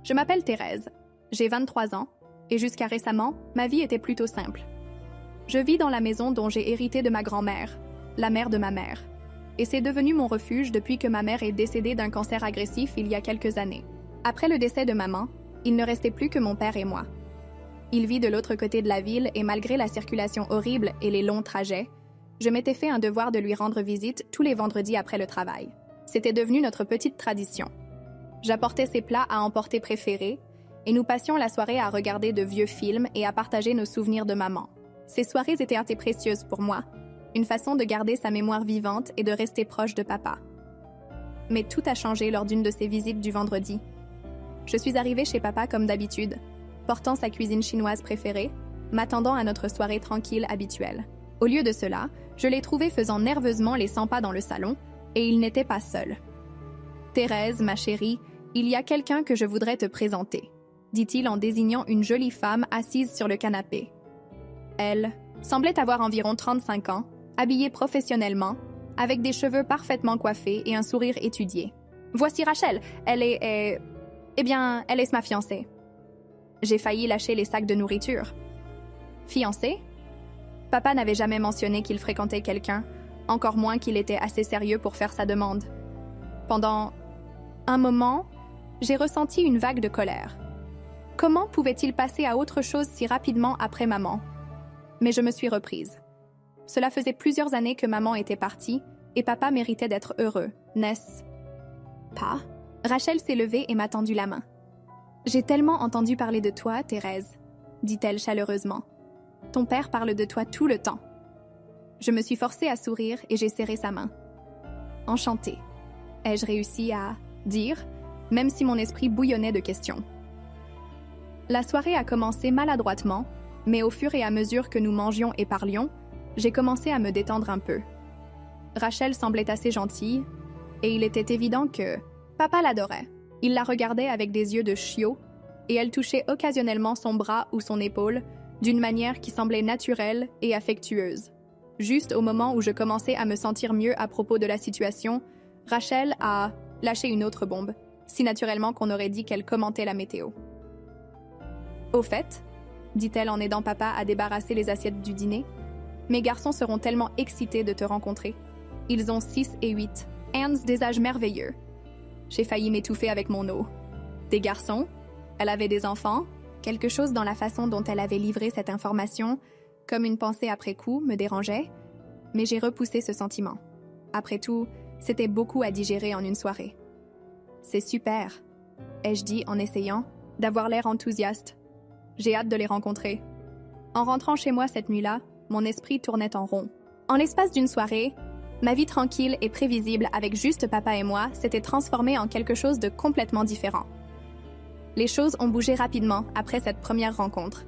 Je m'appelle Thérèse, j'ai 23 ans, et jusqu'à récemment, ma vie était plutôt simple. Je vis dans la maison dont j'ai hérité de ma grand-mère, la mère de ma mère, et c'est devenu mon refuge depuis que ma mère est décédée d'un cancer agressif il y a quelques années. Après le décès de maman, il ne restait plus que mon père et moi. Il vit de l'autre côté de la ville et malgré la circulation horrible et les longs trajets, je m'étais fait un devoir de lui rendre visite tous les vendredis après le travail. C'était devenu notre petite tradition. J'apportais ses plats à emporter préférés et nous passions la soirée à regarder de vieux films et à partager nos souvenirs de maman. Ces soirées étaient assez précieuses pour moi, une façon de garder sa mémoire vivante et de rester proche de papa. Mais tout a changé lors d'une de ces visites du vendredi. Je suis arrivée chez papa comme d'habitude, portant sa cuisine chinoise préférée, m'attendant à notre soirée tranquille habituelle. Au lieu de cela, je l'ai trouvé faisant nerveusement les 100 pas dans le salon, et il n'était pas seul. « Thérèse, ma chérie, il y a quelqu'un que je voudrais te présenter », dit-il en désignant une jolie femme assise sur le canapé. Elle semblait avoir environ 35 ans, habillée professionnellement, avec des cheveux parfaitement coiffés et un sourire étudié. « Voici Rachel, elle est ma fiancée. » J'ai failli lâcher les sacs de nourriture. « Fiancée ?» Papa n'avait jamais mentionné qu'il fréquentait quelqu'un, encore moins qu'il était assez sérieux pour faire sa demande. Pendant un moment, j'ai ressenti une vague de colère. Comment pouvait-il passer à autre chose si rapidement après maman? Mais je me suis reprise. Cela faisait plusieurs années que maman était partie et papa méritait d'être heureux, n'est-ce pas? Rachel s'est levée et m'a tendu la main. « J'ai tellement entendu parler de toi, Thérèse, » dit-elle chaleureusement. « Ton père parle de toi tout le temps. » Je me suis forcée à sourire et j'ai serré sa main. « Enchantée, » ai-je réussi à dire, même si mon esprit bouillonnait de questions. La soirée a commencé maladroitement, mais au fur et à mesure que nous mangions et parlions, j'ai commencé à me détendre un peu. Rachel semblait assez gentille, et il était évident que papa l'adorait. Il la regardait avec des yeux de chiot, et elle touchait occasionnellement son bras ou son épaule d'une manière qui semblait naturelle et affectueuse. Juste au moment où je commençais à me sentir mieux à propos de la situation, Rachel a lâché une autre bombe, si naturellement qu'on aurait dit qu'elle commentait la météo. « Au fait, » dit-elle en aidant papa à débarrasser les assiettes du dîner, « mes garçons seront tellement excités de te rencontrer. Ils ont 6 et 8, des âges merveilleux. » J'ai failli m'étouffer avec mon eau. Des garçons? Elle avait des enfants? Quelque chose dans la façon dont elle avait livré cette information, comme une pensée après coup, me dérangeait, mais j'ai repoussé ce sentiment. Après tout, c'était beaucoup à digérer en une soirée. « C'est super, » ai-je dit en essayant d'avoir l'air enthousiaste. J'ai hâte de les rencontrer. En rentrant chez moi cette nuit-là, mon esprit tournait en rond. En l'espace d'une soirée, ma vie tranquille et prévisible avec juste papa et moi s'était transformée en quelque chose de complètement différent. Les choses ont bougé rapidement après cette première rencontre.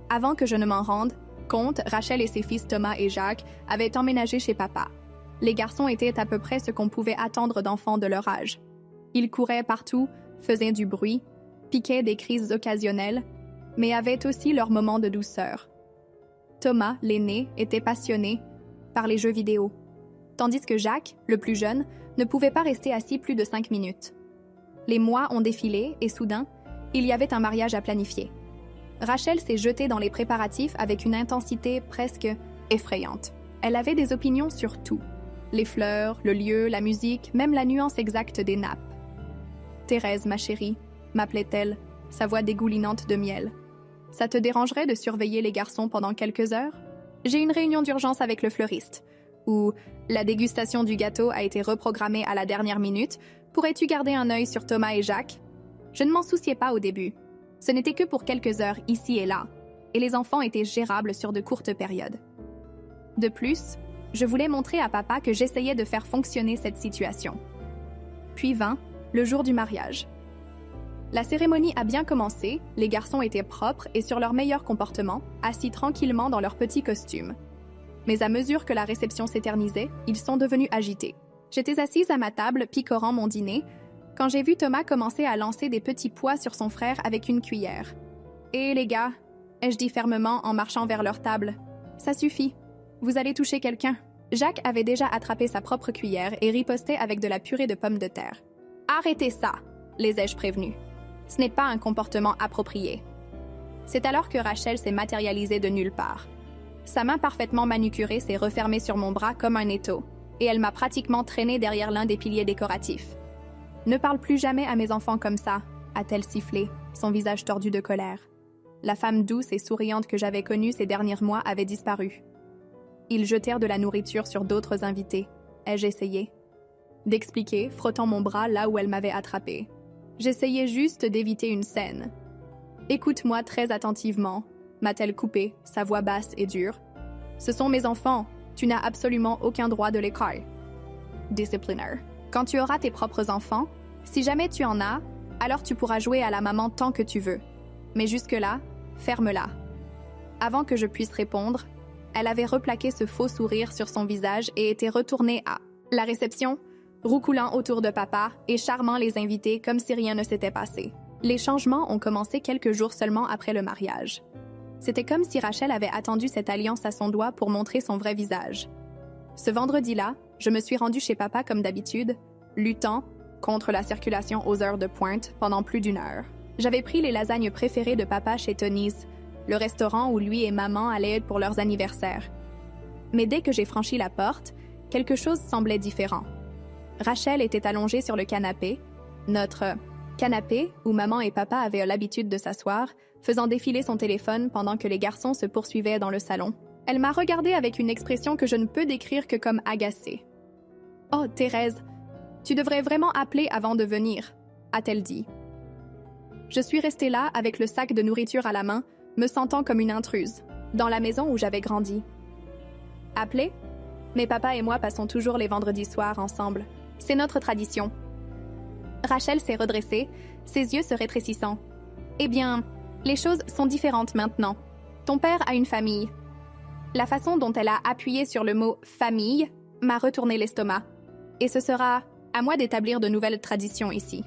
Avant que je ne m'en rende compte, Rachel et ses fils Thomas et Jacques avaient emménagé chez papa. Les garçons étaient à peu près ce qu'on pouvait attendre d'enfants de leur âge. Ils couraient partout, faisaient du bruit, piquaient des crises occasionnelles, mais avaient aussi leurs moments de douceur. Thomas, l'aîné, était passionné par les jeux vidéo, tandis que Jacques, le plus jeune, ne pouvait pas rester assis plus de 5 minutes. Les mois ont défilé et soudain, il y avait un mariage à planifier. Rachel s'est jetée dans les préparatifs avec une intensité presque effrayante. Elle avait des opinions sur tout. Les fleurs, le lieu, la musique, même la nuance exacte des nappes. « Thérèse, ma chérie », m'appelait-elle, sa voix dégoulinante de miel. « Ça te dérangerait de surveiller les garçons pendant quelques heures? J'ai une réunion d'urgence avec le fleuriste. » Ou « La dégustation du gâteau a été reprogrammée à la dernière minute. Pourrais-tu garder un œil sur Thomas et Jacques ?» Je ne m'en souciais pas au début. Ce n'était que pour quelques heures ici et là, et les enfants étaient gérables sur de courtes périodes. De plus, je voulais montrer à papa que j'essayais de faire fonctionner cette situation. Puis vint le jour du mariage. La cérémonie a bien commencé, les garçons étaient propres et sur leur meilleur comportement, assis tranquillement dans leurs petits costumes. Mais à mesure que la réception s'éternisait, ils sont devenus agités. J'étais assise à ma table, picorant mon dîner, quand j'ai vu Thomas commencer à lancer des petits pois sur son frère avec une cuillère. « Hé les gars !» ai-je dit fermement en marchant vers leur table. « Ça suffit. Vous allez toucher quelqu'un. » Jacques avait déjà attrapé sa propre cuillère et ripostait avec de la purée de pommes de terre. « Arrêtez ça !» les ai-je prévenus. Ce n'est pas un comportement approprié. C'est alors que Rachel s'est matérialisée de nulle part. Sa main parfaitement manucurée s'est refermée sur mon bras comme un étau, et elle m'a pratiquement traînée derrière l'un des piliers décoratifs. « Ne parle plus jamais à mes enfants comme ça », a-t-elle sifflé, son visage tordu de colère. La femme douce et souriante que j'avais connue ces derniers mois avait disparu. Ils jetèrent de la nourriture sur d'autres invités. Ai-je essayé d'expliquer, frottant mon bras là où elle m'avait attrapé. J'essayais juste d'éviter une scène. « Écoute-moi très attentivement », m'a-t-elle coupé, sa voix basse et dure. « Ce sont mes enfants, tu n'as absolument aucun droit de les crier. » Discipliner. Quand tu auras tes propres enfants, si jamais tu en as, alors tu pourras jouer à la maman tant que tu veux. Mais jusque-là, ferme-la. Avant que je puisse répondre, elle avait replaqué ce faux sourire sur son visage et était retournée à la réception, roucoulant autour de papa et charmant les invités comme si rien ne s'était passé. Les changements ont commencé quelques jours seulement après le mariage. C'était comme si Rachel avait attendu cette alliance à son doigt pour montrer son vrai visage. Ce vendredi-là, je me suis rendue chez papa comme d'habitude, luttant contre la circulation aux heures de pointe pendant plus d'1 heure. J'avais pris les lasagnes préférées de papa chez Tony's, le restaurant où lui et maman allaient pour leurs anniversaires. Mais dès que j'ai franchi la porte, quelque chose semblait différent. Rachel était allongée sur le canapé, notre canapé où maman et papa avaient l'habitude de s'asseoir, faisant défiler son téléphone pendant que les garçons se poursuivaient dans le salon. Elle m'a regardée avec une expression que je ne peux décrire que comme agacée. « Oh, Thérèse, tu devrais vraiment appeler avant de venir », a-t-elle dit. Je suis restée là avec le sac de nourriture à la main, me sentant comme une intruse, dans la maison où j'avais grandi. Appeler? Mais papa et moi passons toujours les vendredis soirs ensemble. C'est notre tradition. Rachel s'est redressée, ses yeux se rétrécissant. Eh bien, les choses sont différentes maintenant. Ton père a une famille. La façon dont elle a appuyé sur le mot « famille » m'a retourné l'estomac. Et ce sera à moi d'établir de nouvelles traditions ici.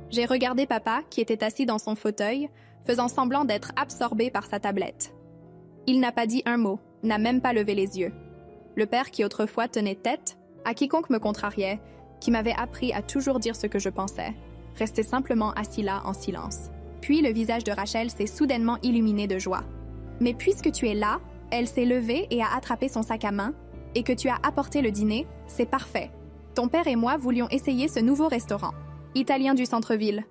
J'ai regardé papa, qui était assis dans son fauteuil, faisant semblant d'être absorbé par sa tablette. Il n'a pas dit un mot, n'a même pas levé les yeux. Le père qui autrefois tenait tête à quiconque me contrariait, qui m'avait appris à toujours dire ce que je pensais, restait simplement assis là en silence. Puis le visage de Rachel s'est soudainement illuminé de joie. « Mais puisque tu es là, elle s'est levée et a attrapé son sac à main, et que tu as apporté le dîner, c'est parfait. Ton père et moi voulions essayer ce nouveau restaurant, italien du centre-ville.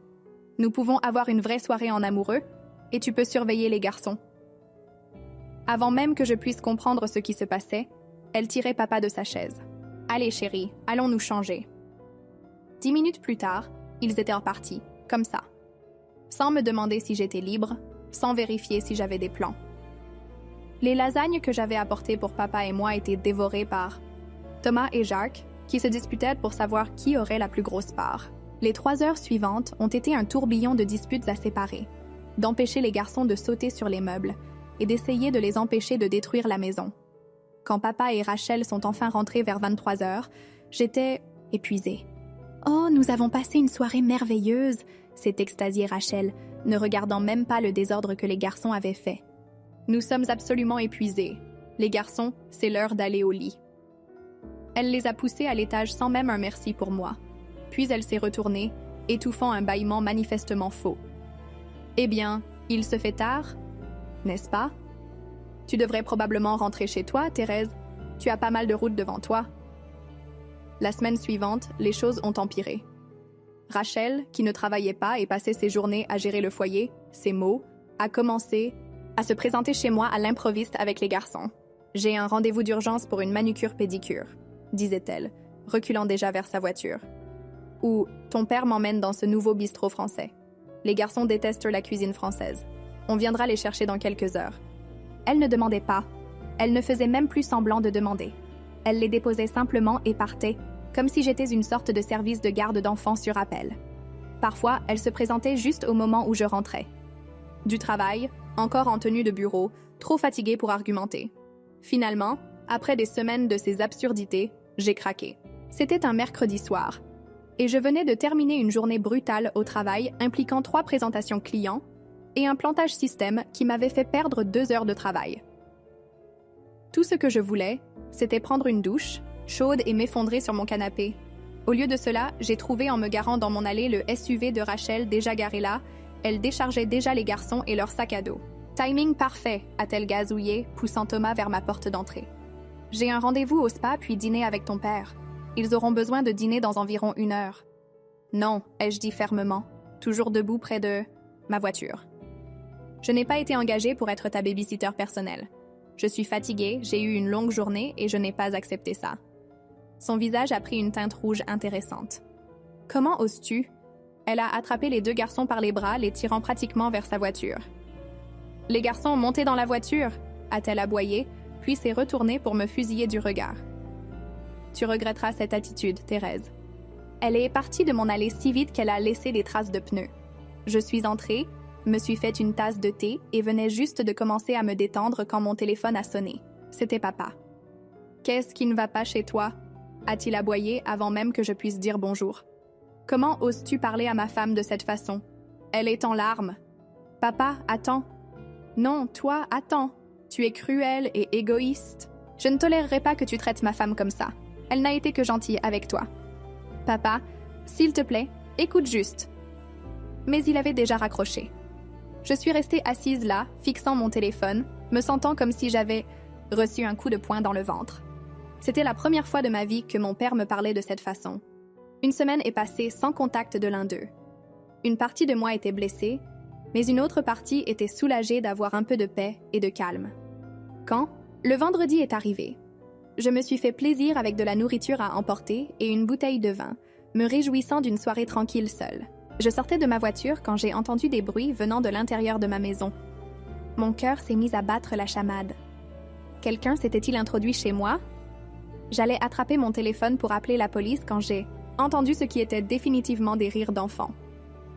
Nous pouvons avoir une vraie soirée en amoureux, et tu peux surveiller les garçons. » Avant même que je puisse comprendre ce qui se passait, elle tirait papa de sa chaise. « Allez, chérie, allons nous changer. » 10 minutes plus tard, ils étaient repartis, comme ça. Sans me demander si j'étais libre, sans vérifier si j'avais des plans. Les lasagnes que j'avais apportées pour papa et moi étaient dévorées par Thomas et Jacques, qui se disputaient pour savoir qui aurait la plus grosse part. Les 3 heures suivantes ont été un tourbillon de disputes à séparer, d'empêcher les garçons de sauter sur les meubles et d'essayer de les empêcher de détruire la maison. Quand papa et Rachel sont enfin rentrés vers 23 heures, j'étais épuisée. « Oh, nous avons passé une soirée merveilleuse !» s'est extasiée Rachel, ne regardant même pas le désordre que les garçons avaient fait. « Nous sommes absolument épuisés. Les garçons, c'est l'heure d'aller au lit. » Elle les a poussés à l'étage sans même un merci pour moi. Puis elle s'est retournée, étouffant un bâillement manifestement faux. « Eh bien, il se fait tard, n'est-ce pas? Tu devrais probablement rentrer chez toi, Thérèse. Tu as pas mal de route devant toi. » La semaine suivante, les choses ont empiré. Rachel, qui ne travaillait pas et passait ses journées à gérer le foyer, ses mots, a commencé à se présenter chez moi à l'improviste avec les garçons. « J'ai un rendez-vous d'urgence pour une manucure-pédicure », disait-elle, reculant déjà vers sa voiture. Ou « Ton père m'emmène dans ce nouveau bistrot français. Les garçons détestent la cuisine française. On viendra les chercher dans quelques heures. » Elle ne demandait pas. Elle ne faisait même plus semblant de demander. Elle les déposait simplement et partait, comme si j'étais une sorte de service de garde d'enfants sur appel. Parfois, elle se présentait juste au moment où je rentrais. Du travail, encore en tenue de bureau, trop fatiguée pour argumenter. Finalement, après des semaines de ces absurdités, j'ai craqué. C'était un mercredi soir, et je venais de terminer une journée brutale au travail impliquant 3 présentations clients et un plantage système qui m'avait fait perdre 2 heures de travail. Tout ce que je voulais, c'était prendre une douche, chaude et m'effondrer sur mon canapé, Au lieu de cela, j'ai trouvé en me garant dans mon allée le SUV de Rachel déjà garé là. Elle déchargeait déjà les garçons et leur sac à dos. Timing parfait, a-t-elle gazouillé, poussant Thomas vers ma porte d'entrée. J'ai un rendez-vous au spa puis dîner avec ton père. Ils auront besoin de dîner dans environ 1 heure. Non, ai-je dit fermement, toujours debout près de ma voiture. Je n'ai pas été engagée pour être ta babysitter personnelle. Je suis fatiguée, j'ai eu une longue journée et je n'ai pas accepté ça. Son visage a pris une teinte rouge intéressante. Comment oses-tu? Elle a attrapé les 2 garçons par les bras, les tirant pratiquement vers sa voiture. Les garçons, montez dans la voiture, a-t-elle aboyé, puis s'est retournée pour me fusiller du regard. Tu regretteras cette attitude, Thérèse. Elle est partie de mon allée si vite qu'elle a laissé des traces de pneus. Je suis entrée, me suis fait une tasse de thé et venais juste de commencer à me détendre quand mon téléphone a sonné. C'était papa. Qu'est-ce qui ne va pas chez toi? A-t-il aboyé avant même que je puisse dire bonjour. Comment oses-tu parler à ma femme de cette façon? Elle est en larmes. Papa, attends. Non, toi, attends. Tu es cruel et égoïste. Je ne tolérerai pas que tu traites ma femme comme ça. Elle n'a été que gentille avec toi. Papa, s'il te plaît, écoute juste. Mais il avait déjà raccroché. Je suis restée assise là, fixant mon téléphone, me sentant comme si j'avais reçu un coup de poing dans le ventre. C'était la première fois de ma vie que mon père me parlait de cette façon. Une semaine est passée sans contact de l'un d'eux. Une partie de moi était blessée, mais une autre partie était soulagée d'avoir un peu de paix et de calme. Quand le vendredi est arrivé, je me suis fait plaisir avec de la nourriture à emporter et une bouteille de vin, me réjouissant d'une soirée tranquille seule. Je sortais de ma voiture quand j'ai entendu des bruits venant de l'intérieur de ma maison. Mon cœur s'est mis à battre la chamade. Quelqu'un s'était-il introduit chez moi? J'allais attraper mon téléphone pour appeler la police quand j'ai entendu ce qui était définitivement des rires d'enfants.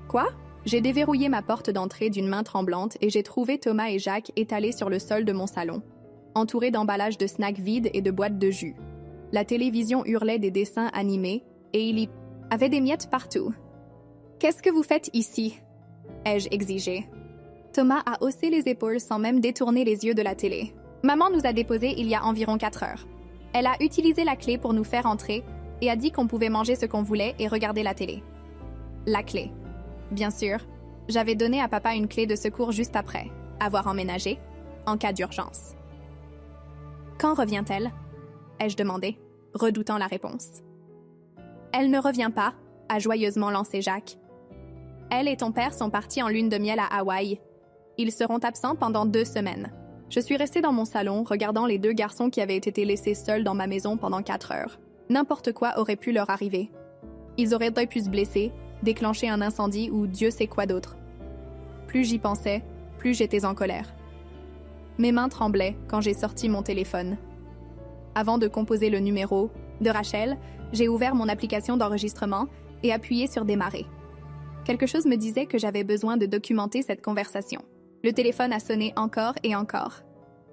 Quoi? J'ai déverrouillé ma porte d'entrée d'une main tremblante et j'ai trouvé Thomas et Jacques étalés sur le sol de mon salon, entourés d'emballages de snacks vides et de boîtes de jus. La télévision hurlait des dessins animés et il y avait des miettes partout. « Qu'est-ce que vous faites ici ?» ai-je exigé. Thomas a haussé les épaules sans même détourner les yeux de la télé. « Maman nous a déposés il y a environ 4 heures. Elle a utilisé la clé pour nous faire entrer et a dit qu'on pouvait manger ce qu'on voulait et regarder la télé. » La clé. Bien sûr, j'avais donné à papa une clé de secours juste après, avoir emménagé, en cas d'urgence. « Quand revient-elle » ai-je demandé, redoutant la réponse. « Elle ne revient pas » a joyeusement lancé Jacques. Elle et ton père sont partis en lune de miel à Hawaï. Ils seront absents pendant 2 semaines. Je suis restée dans mon salon, regardant les 2 garçons qui avaient été laissés seuls dans ma maison pendant 4 heures. N'importe quoi aurait pu leur arriver. Ils auraient pu se blesser, déclencher un incendie ou Dieu sait quoi d'autre. Plus j'y pensais, plus j'étais en colère. Mes mains tremblaient quand j'ai sorti mon téléphone. Avant de composer le numéro de Rachel, j'ai ouvert mon application d'enregistrement et appuyé sur démarrer. Quelque chose me disait que j'avais besoin de documenter cette conversation. Le téléphone a sonné encore et encore.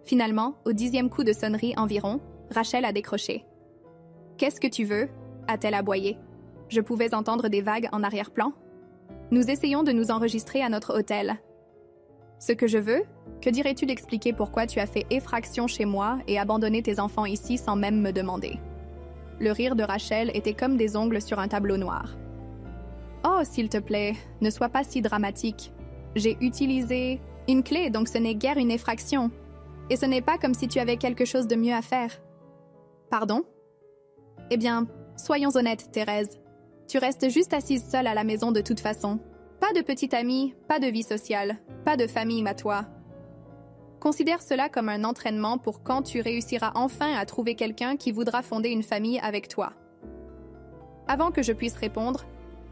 Finalement, au 10e coup de sonnerie environ, Rachel a décroché. « Qu'est-ce que tu veux » a-t-elle aboyé. Je pouvais entendre des vagues en arrière-plan. Nous essayons de nous enregistrer à notre hôtel. Ce que je veux? Que dirais-tu d'expliquer pourquoi tu as fait effraction chez moi et abandonné tes enfants ici sans même me demander? Le rire de Rachel était comme des ongles sur un tableau noir. Oh, s'il te plaît, ne sois pas si dramatique. J'ai utilisé une clé, donc ce n'est guère une effraction. Et ce n'est pas comme si tu avais quelque chose de mieux à faire. Pardon? Eh bien, soyons honnêtes, Thérèse. Tu restes juste assise seule à la maison de toute façon. Pas de petite amie, pas de vie sociale, pas de famille, ma toi. Considère cela comme un entraînement pour quand tu réussiras enfin à trouver quelqu'un qui voudra fonder une famille avec toi. Avant que je puisse répondre,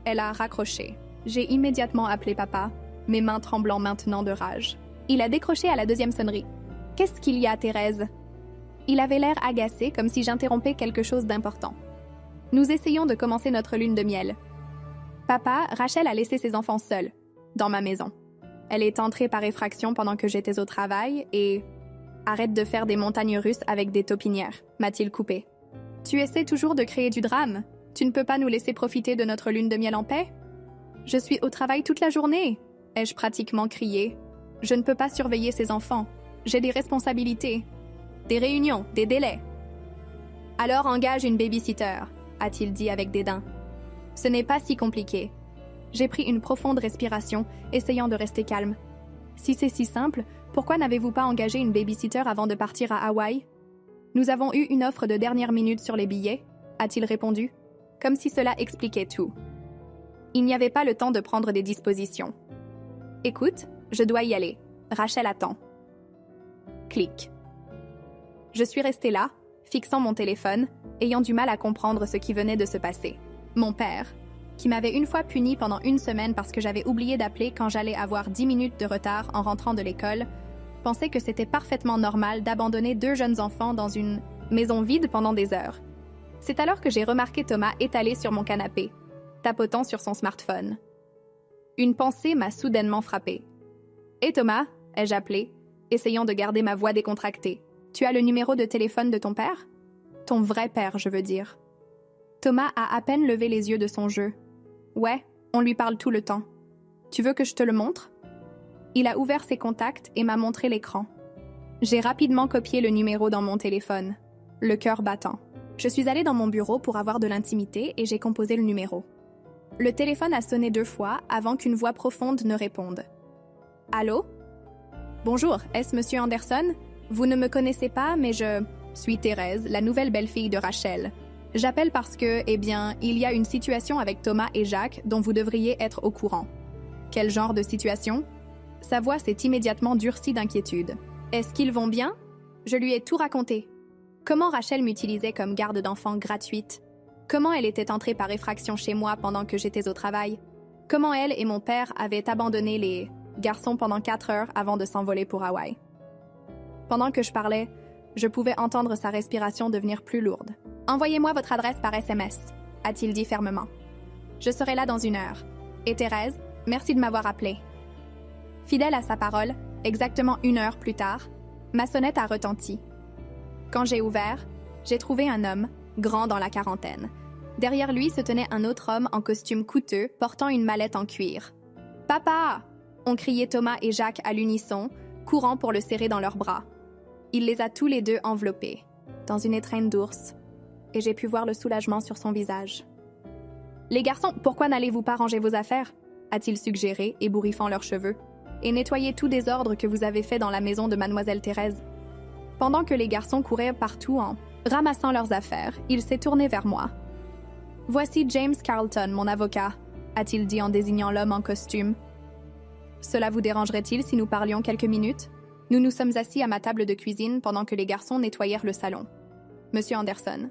elle a raccroché. J'ai immédiatement appelé papa, mes mains tremblant maintenant de rage. Il a décroché à la 2e sonnerie. « Qu'est-ce qu'il y a, Thérèse ?» Il avait l'air agacé, comme si j'interrompais quelque chose d'important. Nous essayons de commencer notre lune de miel. Papa, Rachel a laissé ses enfants seuls, dans ma maison. Elle est entrée par effraction pendant que j'étais au travail et... Arrête de faire des montagnes russes avec des taupinières, m'a-t-il coupé. Tu essaies toujours de créer du drame. Tu ne peux pas nous laisser profiter de notre lune de miel en paix? Je suis au travail toute la journée, ai-je pratiquement crié. Je ne peux pas surveiller ces enfants. J'ai des responsabilités. Des réunions, des délais. Alors engage une babysitter. a-t-il dit avec dédain. Ce n'est pas si compliqué. J'ai pris une profonde respiration, essayant de rester calme. Si c'est si simple, pourquoi n'avez-vous pas engagé une babysitter avant de partir à Hawaï? Nous avons eu une offre de dernière minute sur les billets, a-t-il répondu, comme si cela expliquait tout. Il n'y avait pas le temps de prendre des dispositions. Écoute, je dois y aller. Rachel attend. Clic. Je suis restée là, fixant mon téléphone, ayant du mal à comprendre ce qui venait de se passer. Mon père, qui m'avait une fois puni pendant une semaine parce que j'avais oublié d'appeler quand j'allais avoir 10 minutes de retard en rentrant de l'école, pensait que c'était parfaitement normal d'abandonner 2 jeunes enfants dans une maison vide pendant des heures. C'est alors que j'ai remarqué Thomas étalé sur mon canapé, tapotant sur son smartphone. Une pensée m'a soudainement frappée. « Hé Thomas » ai-je appelé, essayant de garder ma voix décontractée. « Tu as le numéro de téléphone de ton père ?»« Ton vrai père, je veux dire. » Thomas a à peine levé les yeux de son jeu. « Ouais, on lui parle tout le temps. Tu veux que je te le montre ?» Il a ouvert ses contacts et m'a montré l'écran. J'ai rapidement copié le numéro dans mon téléphone, le cœur battant. Je suis allée dans mon bureau pour avoir de l'intimité et j'ai composé le numéro. Le téléphone a sonné 2 fois avant qu'une voix profonde ne réponde. « Allô? Bonjour, est-ce Monsieur Anderson? Vous ne me connaissez pas, mais je suis Thérèse, la nouvelle belle-fille de Rachel. J'appelle parce que, il y a une situation avec Thomas et Jacques dont vous devriez être au courant. Quel genre de situation? » Sa voix s'est immédiatement durcie d'inquiétude. « Est-ce qu'ils vont bien? Je lui ai tout raconté. Comment Rachel m'utilisait comme garde d'enfants gratuite? Comment elle était entrée par effraction chez moi pendant que j'étais au travail? Comment elle et mon père avaient abandonné les garçons pendant 4 heures avant de s'envoler pour Hawaï? » Pendant que je parlais, je pouvais entendre sa respiration devenir plus lourde. « Envoyez-moi votre adresse par SMS, » a-t-il dit fermement. « Je serai là dans 1 heure. Et Thérèse, merci de m'avoir appelé. » Fidèle à sa parole, exactement 1 heure plus tard, ma sonnette a retenti. Quand j'ai ouvert, j'ai trouvé un homme, grand dans la quarantaine. Derrière lui se tenait un autre homme en costume coûteux, portant une mallette en cuir. « Papa !» ont crié Thomas et Jacques à l'unisson, courant pour le serrer dans leurs bras. Il les a tous les 2 enveloppés, dans une étreinte d'ours, et j'ai pu voir le soulagement sur son visage. « Les garçons, pourquoi n'allez-vous pas ranger vos affaires ?» a-t-il suggéré, ébouriffant leurs cheveux. « Et nettoyer tout désordre que vous avez fait dans la maison de Mademoiselle Thérèse. » Pendant que les garçons couraient partout en ramassant leurs affaires, il s'est tourné vers moi. « Voici James Carlton, mon avocat, » a-t-il dit en désignant l'homme en costume. « Cela vous dérangerait-il si nous parlions quelques minutes? Nous nous sommes assis à ma table de cuisine pendant que les garçons nettoyèrent le salon. Monsieur Anderson.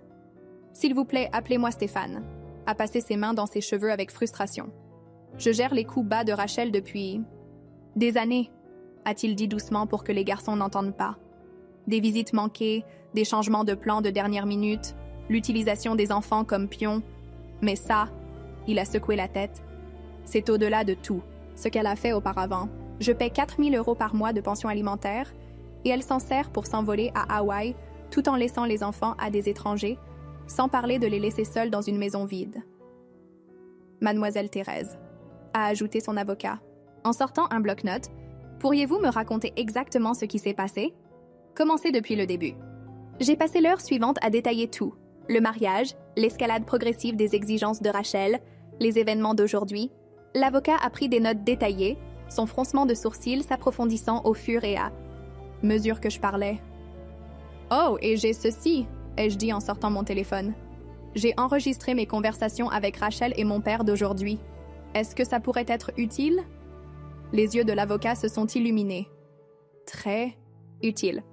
S'il vous plaît, appelez-moi Stéphane, » a passé ses mains dans ses cheveux avec frustration. « Je gère les coups bas de Rachel depuis des années, » a-t-il dit doucement pour que les garçons n'entendent pas. Des visites manquées, des changements de plans de dernière minute, l'utilisation des enfants comme pions. Mais ça, il a secoué la tête, c'est au-delà de tout ce qu'elle a fait auparavant. Je paie 4 000 € par mois de pension alimentaire et elle s'en sert pour s'envoler à Hawaï tout en laissant les enfants à des étrangers, sans parler de les laisser seuls dans une maison vide. Mademoiselle Thérèse, a ajouté son avocat. En sortant un bloc-notes, pourriez-vous me raconter exactement ce qui s'est passé? Commencez depuis le début. J'ai passé l'heure suivante à détailler tout. Le mariage, l'escalade progressive des exigences de Rachel, les événements d'aujourd'hui. L'avocat a pris des notes détaillées, son froncement de sourcils s'approfondissant au fur et à mesure que je parlais. « Oh, et j'ai ceci !» ai-je dit en sortant mon téléphone. « J'ai enregistré mes conversations avec Rachel et mon père d'aujourd'hui. Est-ce que ça pourrait être utile? » Les yeux de l'avocat se sont illuminés. « Très utile.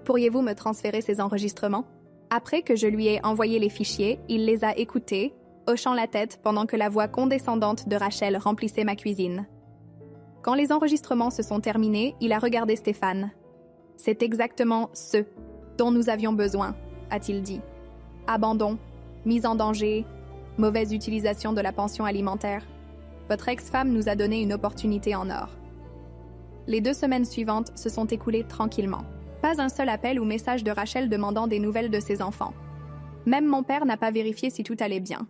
Pourriez-vous me transférer ces enregistrements? » Après que je lui ai envoyé les fichiers, il les a écoutés, hochant la tête pendant que la voix condescendante de Rachel remplissait ma cuisine. Quand les enregistrements se sont terminés, il a regardé Stéphane. « C'est exactement ce dont nous avions besoin, » a-t-il dit. « Abandon, mise en danger, mauvaise utilisation de la pension alimentaire. Votre ex-femme nous a donné une opportunité en or. » Les 2 semaines suivantes se sont écoulées tranquillement. Pas un seul appel ou message de Rachel demandant des nouvelles de ses enfants. Même mon père n'a pas vérifié si tout allait bien.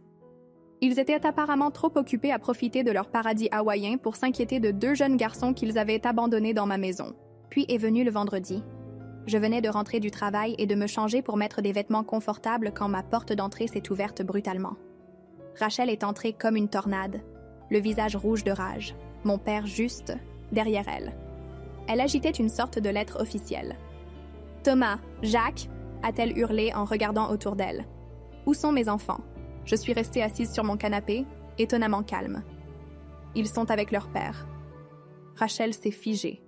Ils étaient apparemment trop occupés à profiter de leur paradis hawaïen pour s'inquiéter de 2 jeunes garçons qu'ils avaient abandonnés dans ma maison. Puis est venu le vendredi. Je venais de rentrer du travail et de me changer pour mettre des vêtements confortables quand ma porte d'entrée s'est ouverte brutalement. Rachel est entrée comme une tornade, le visage rouge de rage, mon père juste derrière elle. Elle agitait une sorte de lettre officielle. « Thomas, Jacques !» a-t-elle hurlé en regardant autour d'elle. « Où sont mes enfants ?» Je suis restée assise sur mon canapé, étonnamment calme. Ils sont avec leur père. Rachel s'est figée.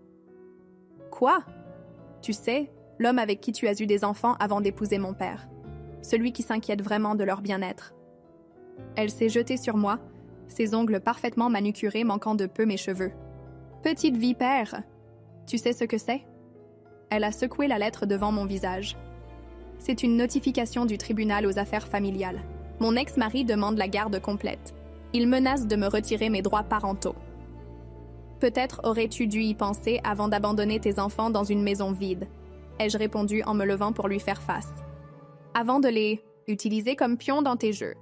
« Quoi ? Tu sais, l'homme avec qui tu as eu des enfants avant d'épouser mon père. Celui qui s'inquiète vraiment de leur bien-être. » Elle s'est jetée sur moi, ses ongles parfaitement manucurés manquant de peu mes cheveux. « Petite vipère ! Tu sais ce que c'est ?» Elle a secoué la lettre devant mon visage. C'est une notification du tribunal aux affaires familiales. Mon ex-mari demande la garde complète. Il menace de me retirer mes droits parentaux. Peut-être aurais-tu dû y penser avant d'abandonner tes enfants dans une maison vide, ai-je répondu en me levant pour lui faire face. Avant de les utiliser comme pions dans tes jeux.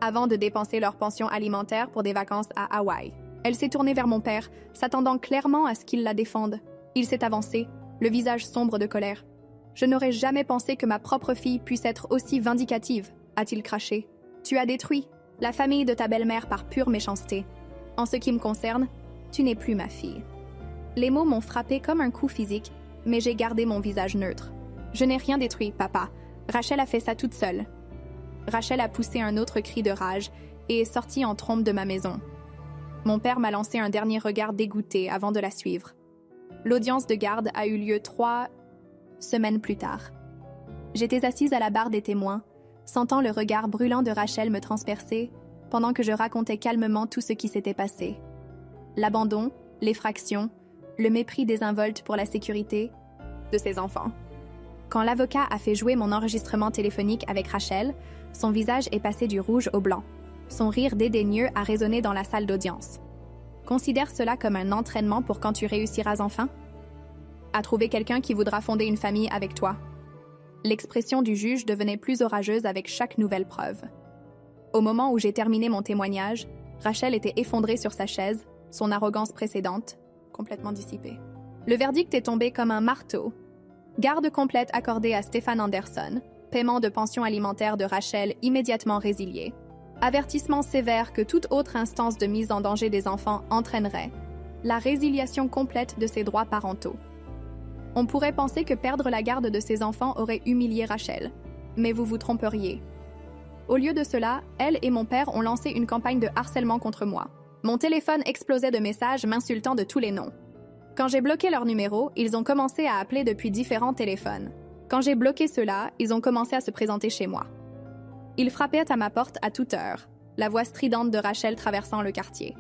Avant de dépenser leur pension alimentaire pour des vacances à Hawaï. Elle s'est tournée vers mon père, s'attendant clairement à ce qu'il la défende. Il s'est avancé, le visage sombre de colère. « Je n'aurais jamais pensé que ma propre fille puisse être aussi vindicative », a-t-il craché. « Tu as détruit la famille de ta belle-mère par pure méchanceté. En ce qui me concerne, tu n'es plus ma fille. » Les mots m'ont frappé comme un coup physique, mais j'ai gardé mon visage neutre. « Je n'ai rien détruit, papa. Rachel a fait ça toute seule. » Rachel a poussé un autre cri de rage et est sortie en trombe de ma maison. Mon père m'a lancé un dernier regard dégoûté avant de la suivre. L'audience de garde a eu lieu 3 semaines plus tard. J'étais assise à la barre des témoins, sentant le regard brûlant de Rachel me transpercer pendant que je racontais calmement tout ce qui s'était passé. L'abandon, l'effraction, le mépris désinvolte pour la sécurité de ses enfants. Quand l'avocat a fait jouer mon enregistrement téléphonique avec Rachel, son visage est passé du rouge au blanc. Son rire dédaigneux a résonné dans la salle d'audience. Considère cela comme un entraînement pour quand tu réussiras enfin à trouver quelqu'un qui voudra fonder une famille avec toi. L'expression du juge devenait plus orageuse avec chaque nouvelle preuve. Au moment où j'ai terminé mon témoignage, Rachel était effondrée sur sa chaise, son arrogance précédente, complètement dissipée. Le verdict est tombé comme un marteau. Garde complète accordée à Stéphane Anderson, paiement de pension alimentaire de Rachel immédiatement résilié, avertissement sévère que toute autre instance de mise en danger des enfants entraînerait, la résiliation complète de ses droits parentaux. On pourrait penser que perdre la garde de ses enfants aurait humilié Rachel, mais vous vous tromperiez. Au lieu de cela, elle et mon père ont lancé une campagne de harcèlement contre moi. Mon téléphone explosait de messages m'insultant de tous les noms. Quand j'ai bloqué leur numéro, ils ont commencé à appeler depuis différents téléphones. Quand j'ai bloqué ceux-là, ils ont commencé à se présenter chez moi. Ils frappaient à ma porte à toute heure, la voix stridente de Rachel traversant le quartier.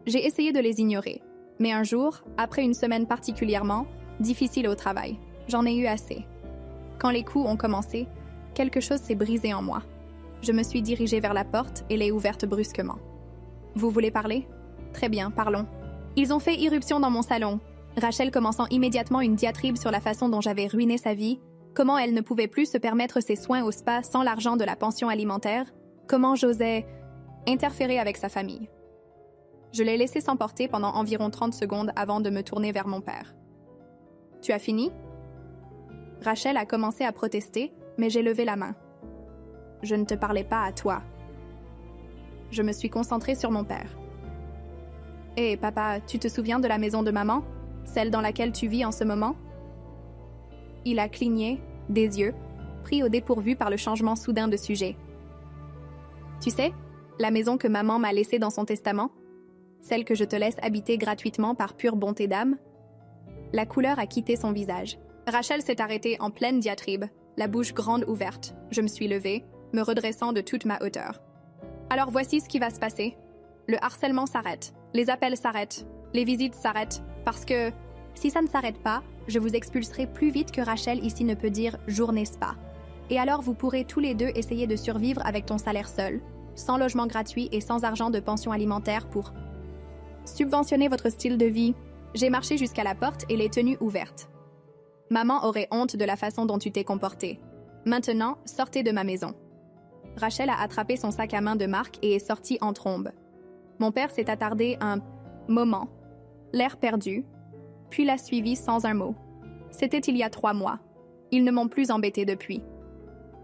J'ai essayé de les ignorer, mais un jour, après une semaine particulièrement difficile au travail, j'en ai eu assez. Quand les coups ont commencé, quelque chose s'est brisé en moi. Je me suis dirigée vers la porte et l'ai ouverte brusquement. « Vous voulez parler ? Très bien, parlons. » Ils ont fait irruption dans mon salon, Rachel commençant immédiatement une diatribe sur la façon dont j'avais ruiné sa vie, comment elle ne pouvait plus se permettre ses soins au spa sans l'argent de la pension alimentaire, comment j'osais interférer avec sa famille. Je l'ai laissé s'emporter pendant environ 30 secondes avant de me tourner vers mon père. « Tu as fini ?» Rachel a commencé à protester, mais j'ai levé la main. « Je ne te parlais pas à toi. » Je me suis concentrée sur mon père. « Hé, papa, tu te souviens de la maison de maman, celle dans laquelle tu vis en ce moment ?» Il a cligné, des yeux, pris au dépourvu par le changement soudain de sujet. « Tu sais, la maison que maman m'a laissée dans son testament, celle que je te laisse habiter gratuitement par pure bonté d'âme ?» La couleur a quitté son visage. Rachel s'est arrêtée en pleine diatribe, la bouche grande ouverte. Je me suis levée, me redressant de toute ma hauteur. « Alors voici ce qui va se passer. Le harcèlement s'arrête, les appels s'arrêtent, les visites s'arrêtent, parce que si ça ne s'arrête pas, je vous expulserai plus vite que Rachel ici ne peut dire « journée spa ». Et alors vous pourrez tous les deux essayer de survivre avec ton salaire seul, sans logement gratuit et sans argent de pension alimentaire pour subventionner votre style de vie. J'ai marché jusqu'à la porte et l'ai tenue ouverte. Maman aurait honte de la façon dont tu t'es comportée. Maintenant, sortez de ma maison. Rachel a attrapé son sac à main de marque et est sortie en trombe. Mon père s'est attardé un moment, l'air perdu, puis l'a suivi sans un mot. C'était il y a 3 mois. Ils ne m'ont plus embêté depuis.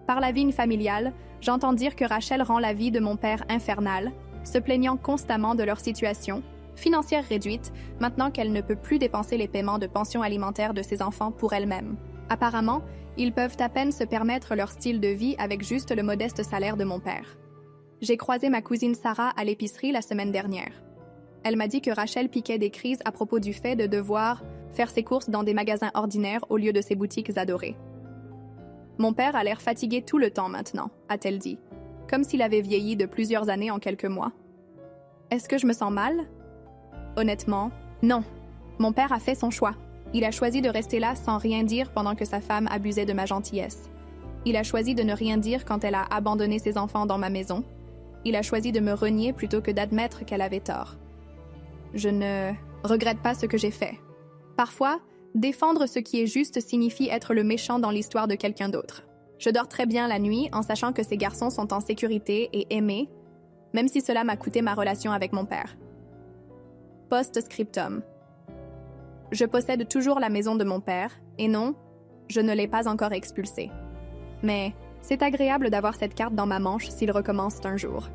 Par la vigne familiale, j'entends dire que Rachel rend la vie de mon père infernale, se plaignant constamment de leur situation, financière réduite, maintenant qu'elle ne peut plus dépenser les paiements de pension alimentaire de ses enfants pour elle-même. Apparemment, ils peuvent à peine se permettre leur style de vie avec juste le modeste salaire de mon père. J'ai croisé ma cousine Sarah à l'épicerie la semaine dernière. Elle m'a dit que Rachel piquait des crises à propos du fait de devoir faire ses courses dans des magasins ordinaires au lieu de ses boutiques adorées. Mon père a l'air fatigué tout le temps maintenant, a-t-elle dit, comme s'il avait vieilli de plusieurs années en quelques mois. Est-ce que je me sens mal? Honnêtement, non. Mon père a fait son choix. Il a choisi de rester là sans rien dire pendant que sa femme abusait de ma gentillesse. Il a choisi de ne rien dire quand elle a abandonné ses enfants dans ma maison. Il a choisi de me renier plutôt que d'admettre qu'elle avait tort. Je ne regrette pas ce que j'ai fait. Parfois, défendre ce qui est juste signifie être le méchant dans l'histoire de quelqu'un d'autre. Je dors très bien la nuit en sachant que ces garçons sont en sécurité et aimés, même si cela m'a coûté ma relation avec mon père. Post-scriptum. Je possède toujours la maison de mon père, et non, je ne l'ai pas encore expulsée. Mais c'est agréable d'avoir cette carte dans ma manche s'il recommence un jour.